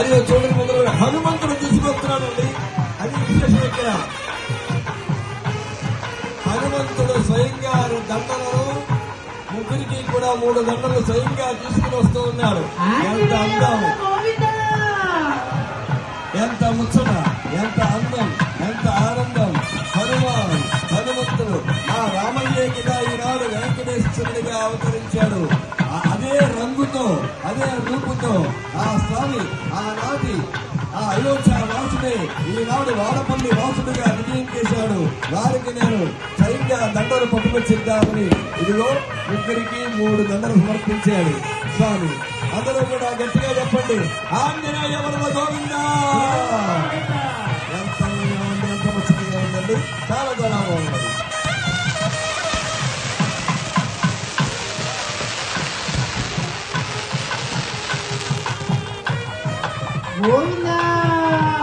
అది చూడని మొదలు హనుమంతుడు తీసుకొస్తున్నాడండి. అది విశేషం ఇక్కడ. హనుమంతుడు స్వయంగా దండలను ముగ్గురికి కూడా 3 దండలు స్వయంగా తీసుకుని వస్తూ ఉన్నాడు. ఎంత అందం, ఎంత ముచ్చట, ఎంత అందం, ఎంత ఆనందం. హనుమంతుడు ఆ రామయ్యకిగా ఈనాడు వెంకటేశ్వరుడిగా అవతరించాడు. అదే రంగుతో, అదే రూపుతో ఆ స్వామి ఆనాటి ఆ అయోధ్య వాసుడే ఈనాడు వాడపల్లి వాసుడుగా విజయం చేశాడు. వారికి నేను స్వయంగా దండలు పట్టుకొచ్చిద్దామని ఇదిగో ముగ్గురికి 3 దండలు సమర్పించాడు స్వామి. అందరూ కూడా గట్టిగా చెప్పండి, ఆంజనేయ వరద గోవిందా. ఎంత ముచ్చటగా ఉందండి, చాలా చాలా బాగుంది. గోవిందా